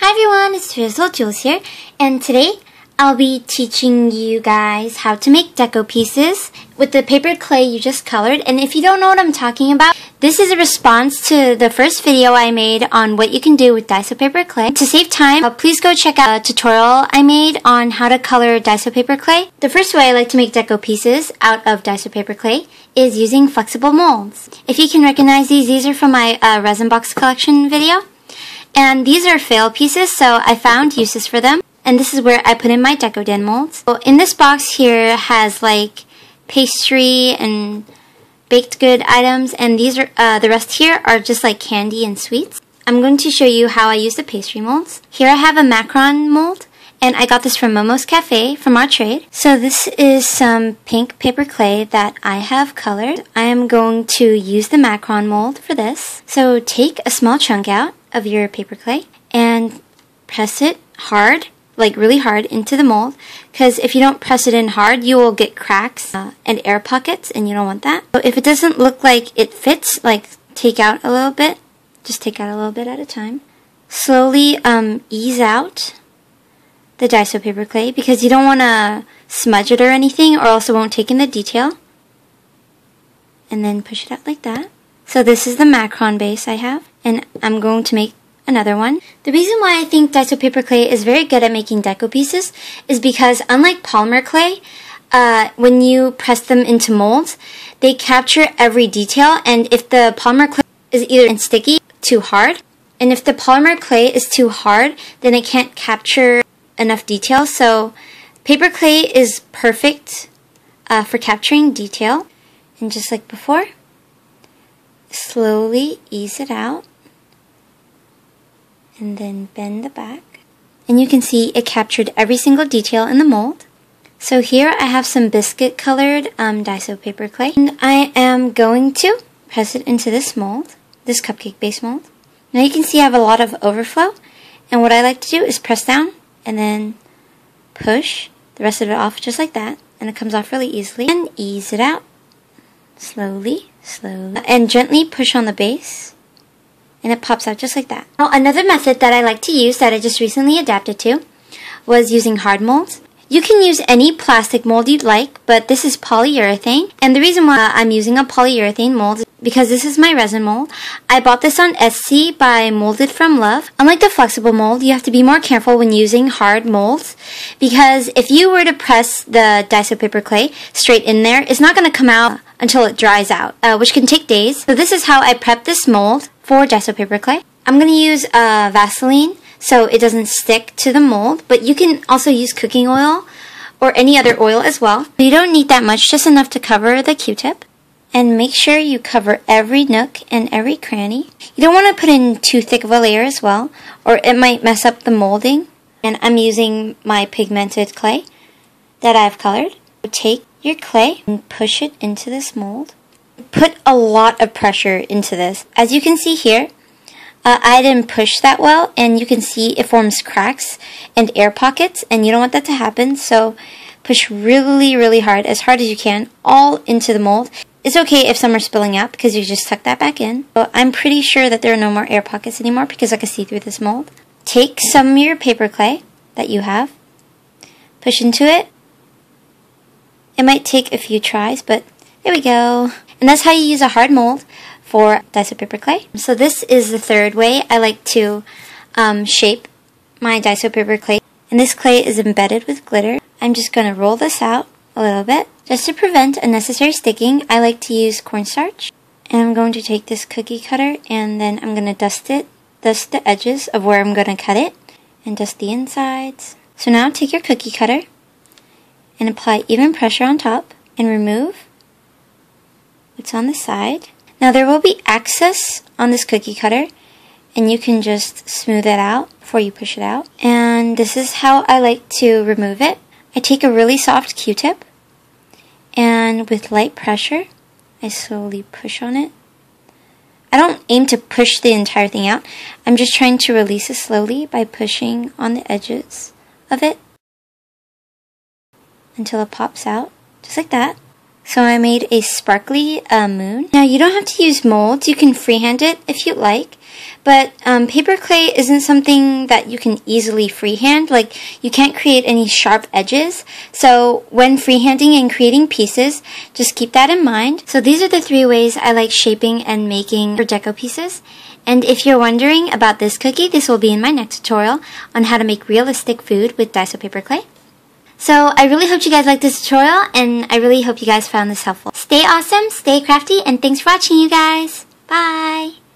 Hi everyone, it's SaphirazlilJewels here, and today I'll be teaching you guys how to make deco pieces with the paper clay you just colored. And if you don't know what I'm talking about, this is a response to the first video I made on what you can do with Daiso paper clay. To save time, please go check out a tutorial I made on how to color Daiso paper clay. The first way I like to make deco pieces out of Daiso paper clay is using flexible molds. If you can recognize these are from my resin box collection video. And these are fail pieces, so I found uses for them. And this is where I put in my Deco Den molds. So in this box here has like pastry and baked good items, and these are the rest here are just like candy and sweets. I'm going to show you how I use the pastry molds. Here I have a macaron mold, and I got this from Momo's Cafe from our trade. So this is some pink paper clay that I have colored. I am going to use the macaron mold for this. So take a small chunk out of your paper clay and press it hard, like really hard, into the mold, because if you don't press it in hard you will get cracks and air pockets, and you don't want that. So if it doesn't look like it fits, like take out a little bit, just take out a little bit at a time. Slowly ease out the Daiso paper clay, because you don't want to smudge it or anything, or else it won't take in the detail. And then push it out like that. So this is the macaron base I have, and I'm going to make another one. The reason why I think Daiso paper clay is very good at making deco pieces is because, unlike polymer clay, when you press them into molds, they capture every detail, and if the polymer clay is either sticky, too hard, and if the polymer clay is too hard, then it can't capture enough detail. So paper clay is perfect for capturing detail. And just like before, slowly ease it out and then bend the back, and you can see it captured every single detail in the mold. So here I have some biscuit colored Daiso paper clay, and I am going to press it into this mold, this cupcake base mold. Now you can see I have a lot of overflow, and what I like to do is press down and then push the rest of it off just like that, and it comes off really easily. And ease it out slowly, and gently push on the base, and it pops out just like that. Now another method that I like to use that I just recently adapted to was using hard molds. You can use any plastic mold you'd like, but this is polyurethane, and the reason why I'm using a polyurethane mold is because this is my resin mold. I bought this on Etsy by Molded From Love. Unlike the flexible mold, you have to be more careful when using hard molds, because if you were to press the Daiso paper clay straight in there, it's not going to come out until it dries out, which can take days. So this is how I prep this mold for Daiso paper clay. I'm going to use Vaseline so it doesn't stick to the mold, but you can also use cooking oil or any other oil as well. You don't need that much, just enough to cover the Q-tip. And make sure you cover every nook and every cranny. You don't want to put in too thick of a layer as well, or it might mess up the molding. And I'm using my pigmented clay that I've colored. Take your clay and push it into this mold. Put a lot of pressure into this. As you can see here, I didn't push that well, and you can see it forms cracks and air pockets, and you don't want that to happen. So push really hard as you can, all into the mold. It's okay if some are spilling out, because you just tuck that back in. But I'm pretty sure that there are no more air pockets anymore, because I can see through this mold. Take some of your paper clay that you have, push into it. It might take a few tries, but there we go. And that's how you use a hard mold for Daiso paper clay. So this is the third way I like to shape my Daiso paper clay. And this clay is embedded with glitter. I'm just going to roll this out a little bit. Just to prevent unnecessary sticking, I like to use cornstarch. And I'm going to take this cookie cutter, and then I'm going to dust the edges of where I'm going to cut it, and dust the insides. So now take your cookie cutter and apply even pressure on top, and remove what's on the side. Now there will be excess on this cookie cutter, and you can just smooth it out before you push it out. And this is how I like to remove it. I take a really soft Q-tip, and with light pressure, I slowly push on it. I don't aim to push the entire thing out. I'm just trying to release it slowly by pushing on the edges of it until it pops out, just like that. So I made a sparkly moon. Now you don't have to use molds, you can freehand it if you'd like. But paper clay isn't something that you can easily freehand. Like, you can't create any sharp edges. So when freehanding and creating pieces, just keep that in mind. So these are the 3 ways I like shaping and making for deco pieces. And if you're wondering about this cookie, this will be in my next tutorial on how to make realistic food with Daiso paper clay. So I really hope you guys liked this tutorial, and I really hope you guys found this helpful. Stay awesome, stay crafty, and thanks for watching, you guys. Bye!